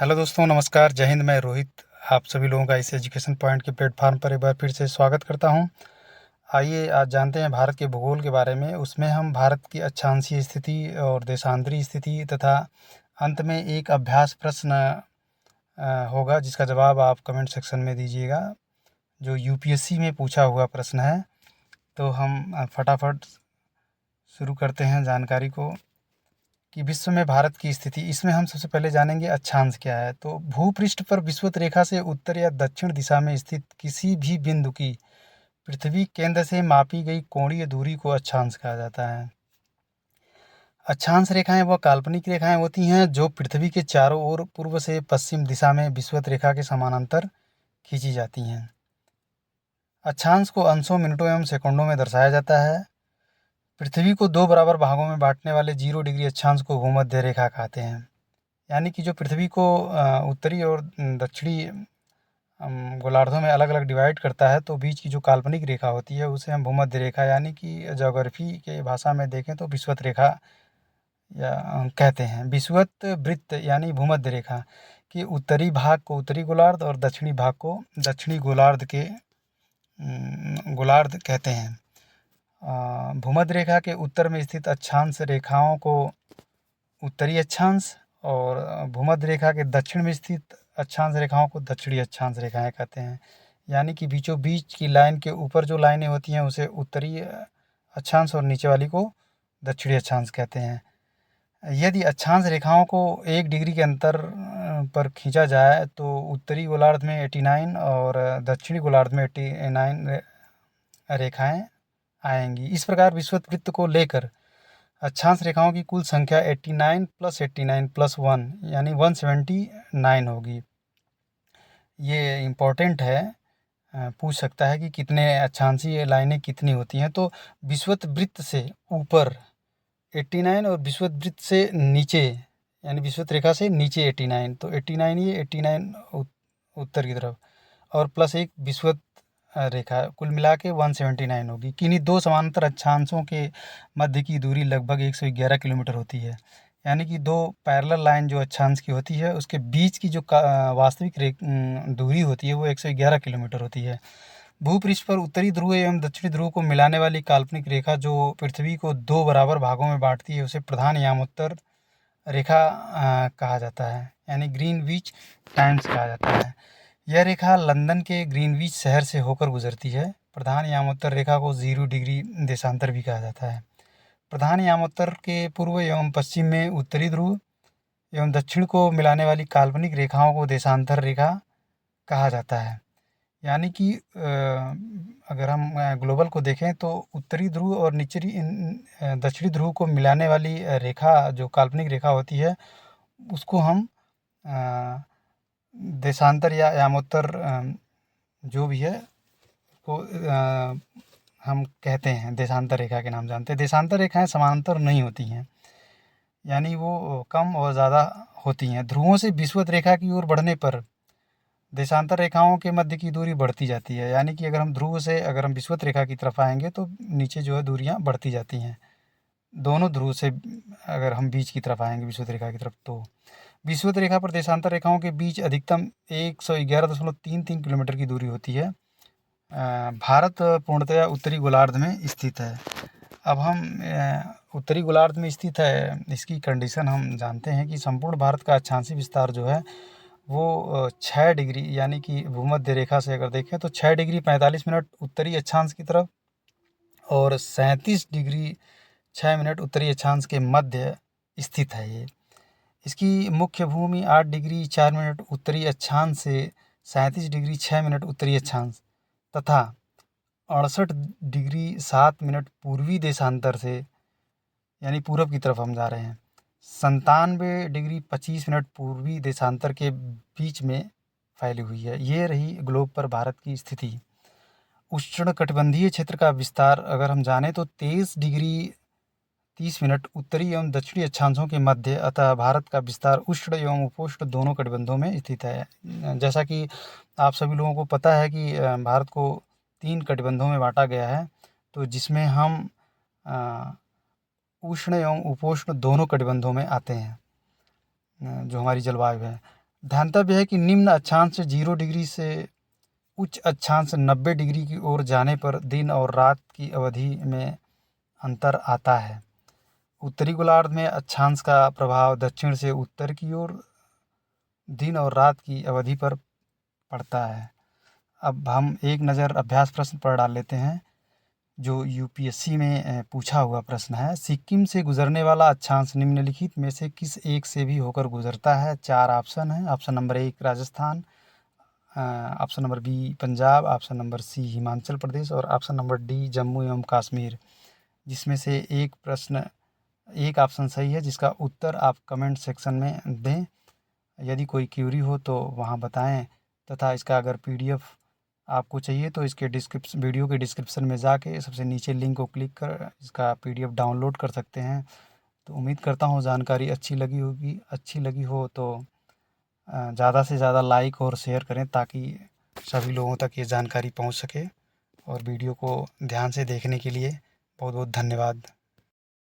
Hello दोस्तों, नमस्कार, जय हिंद। मैं रोहित आप सभी लोगों का इस एजुकेशन पॉइंट के प्लेटफॉर्म पर एक बार फिर से स्वागत करता हूं। आइए आज जानते हैं भारत के भूगोल के बारे में। उसमें हम भारत की अक्षांशीय स्थिति और देशांतरी स्थिति तथा अंत में एक अभ्यास प्रश्न होगा जिसका जवाब आप कमेंट सेक्शन में दीजिएगा, जो यूपीएससी में पूछा हुआ प्रश्न है। तो हम फटाफट शुरू करते हैं जानकारी को कि विश्व में भारत की स्थिति। इसमें हम सबसे पहले जानेंगे अक्षांश क्या है। तो भूपृष्ठ पर विषुवत रेखा से उत्तर या दक्षिण दिशा में स्थित किसी भी बिंदु की पृथ्वी केंद्र से मापी गई कोणीय दूरी को अक्षांश कहा जाता है। अक्षांश रेखाएं वह काल्पनिक रेखाएं होती हैं जो पृथ्वी के चारों ओर पूर्व से पश्चिम दिशा में विषुवत रेखा के समानांतर खींची जाती हैं। अक्षांश को अंशों, मिनटों एवं सेकंडों में दर्शाया जाता है। पृथ्वी को दो बराबर भागों में बांटने वाले 0 डिग्री अक्षांश को भूमध्य रेखा कहते हैं। यानी कि जो पृथ्वी को उत्तरी और दक्षिणी गोलार्धों में अलग अलग डिवाइड करता है, तो बीच की जो काल्पनिक रेखा होती है उसे हम भूमध्य रेखा यानी कि ज्योग्राफी के भाषा में देखें तो विषुवत रेखा या कहते हैं। विषुवत वृत्त यानी भूमध्य रेखा के उत्तरी भाग को उत्तरी गोलार्ध और दक्षिणी भाग को दक्षिणी गोलार्ध के गोलार्ध कहते हैं। भूमध्य रेखा के उत्तर में स्थित अक्षांश रेखाओं को उत्तरी अक्षांश और भूमध्य रेखा के दक्षिण में स्थित अक्षांश रेखाओं को दक्षिणी अक्षांश रेखाएं कहते हैं। यानी कि बीचों बीच की लाइन के ऊपर जो लाइनें होती हैं उसे उत्तरी अक्षांश और नीचे वाली को दक्षिणी अक्षांश कहते हैं। यदि अक्षांश रेखाओं को 1 डिग्री के अंतर पर खींचा जाए तो उत्तरी गोलार्ध में 89 और दक्षिणी गोलार्ध में 89 रेखाएं आएंगी। इस प्रकार विषुवत वृत्त को लेकर अक्षांश रेखाओं की कुल संख्या 89 + 89 + 1 यानी 179 होगी। ये इम्पोर्टेंट है, पूछ सकता है कि कितने अक्षांशीय लाइनें कितनी होती हैं। तो विषुवत वृत्त से ऊपर 89 और विषुवत वृत्त से नीचे यानी विषुवत रेखा से नीचे 89, तो 89 ये 89 उत्तर की तरफ और +1 विषुवत रेखा, कुल मिला के 179 होगी। किन्हीं दो समांतर अक्षांशों के मध्य की दूरी लगभग 111 किलोमीटर होती है। यानी कि दो पैरेलल लाइन जो अक्षांश की होती है उसके बीच की जो वास्तविक दूरी होती है वो 111 किलोमीटर होती है। भूपृष्ठ पर उत्तरी ध्रुव एवं दक्षिणी ध्रुव को मिलाने वाली काल्पनिक रेखा जो पृथ्वी को दो बराबर भागों में बांटती है उसे प्रधान यामोत्तर रेखा कहा जाता है, यानी ग्रीनविच टाइम्स कहा जाता है। यह रेखा लंदन के ग्रीनविच शहर से होकर गुजरती है। प्रधान यामोत्तर रेखा को 0 डिग्री देशांतर भी कहा जाता है। प्रधान यामोत्तर के पूर्व एवं पश्चिम में उत्तरी ध्रुव एवं दक्षिण को मिलाने वाली काल्पनिक रेखाओं को देशांतर रेखा कहा जाता है। यानी कि अगर हम ग्लोबल को देखें तो उत्तरी ध्रुव और दक्षिणी ध्रुव को मिलाने वाली रेखा जो काल्पनिक रेखा होती है उसको हम देशांतर या यामोत्तर जो भी है उसको हम कहते हैं, देशांतर रेखा के नाम जानते हैं। देशांतर रेखाएं समांतर नहीं होती हैं, यानी वो कम और ज़्यादा होती हैं। ध्रुवों से विषुवत रेखा की ओर बढ़ने पर देशांतर रेखाओं के मध्य की दूरी बढ़ती जाती है। यानी कि अगर हम विषुवत रेखा की तरफ आएंगे तो नीचे जो है दूरियां बढ़ती जाती हैं। दोनों ध्रुव से अगर हम बीच की तरफ आएंगे विषुवत रेखा की तरफ, तो विषुवत रेखा पर देशांतर रेखाओं के बीच अधिकतम 111.33 किलोमीटर की दूरी होती है। भारत पूर्णतया उत्तरी गोलार्ध में स्थित है। अब हम उत्तरी गोलार्ध में स्थित है, इसकी कंडीशन हम जानते हैं कि संपूर्ण भारत का अक्षांशीय विस्तार जो है वो 6 डिग्री यानी कि भूमध्य रेखा से अगर देखें तो 6 डिग्री 45 मिनट उत्तरी अक्षांश की तरफ और 37 डिग्री 6 मिनट उत्तरी अक्षांश के मध्य स्थित है ये। इसकी मुख्य भूमि 8 डिग्री 4 मिनट उत्तरी अक्षांश से 37 डिग्री 6 मिनट उत्तरी अक्षांश तथा 68 डिग्री 7 मिनट पूर्वी देशांतर से यानी पूरब की तरफ हम जा रहे हैं 97 डिग्री 25 मिनट पूर्वी देशांतर के बीच में फैली हुई है। ये रही ग्लोब पर भारत की स्थिति। उष्णकटिबंधीय क्षेत्र का विस्तार अगर हम जानें तो 23 डिग्री 30 मिनट उत्तरी एवं दक्षिणी अक्षांशों के मध्य, अतः भारत का विस्तार उष्ण एवं उपोष्ण दोनों कटिबंधों में स्थित है। जैसा कि आप सभी लोगों को पता है कि भारत को 3 कटिबंधों में बांटा गया है, तो जिसमें हम उष्ण एवं उपोष्ण दोनों कटिबंधों में आते हैं जो हमारी जलवायु है। ध्यातव्य है कि निम्न अक्षांश 0 डिग्री से उच्च अक्षांश 90 डिग्री की ओर जाने पर दिन और रात की अवधि में अंतर आता है। उत्तरी गोलार्ध में अक्षांश का प्रभाव दक्षिण से उत्तर की ओर दिन और रात की अवधि पर पड़ता है। अब हम एक नज़र अभ्यास प्रश्न पर डाल लेते हैं, जो यूपीएससी में पूछा हुआ प्रश्न है। सिक्किम से गुजरने वाला अक्षांश निम्नलिखित में से किस एक से भी होकर गुजरता है? 4 ऑप्शन है। Option number 1 Rajasthan, option number B Punjab, option number C Himachal Pradesh और ऑप्शन नंबर डी जम्मू एवं कश्मीर। जिसमें से एक ऑप्शन सही है, जिसका उत्तर आप कमेंट सेक्शन में दें। यदि कोई क्यूरी हो तो वहाँ बताएं, तथा इसका अगर पीडीएफ आपको चाहिए तो इसके वीडियो के डिस्क्रिप्शन में जाके सबसे नीचे लिंक को क्लिक कर इसका पीडीएफ डाउनलोड कर सकते हैं। तो उम्मीद करता हूँ जानकारी अच्छी लगी होगी। अच्छी लगी हो तो ज़्यादा से ज़्यादा लाइक और शेयर करें, ताकि सभी लोगों तक ये जानकारी पहुँच सके। और वीडियो को ध्यान से देखने के लिए बहुत बहुत धन्यवाद।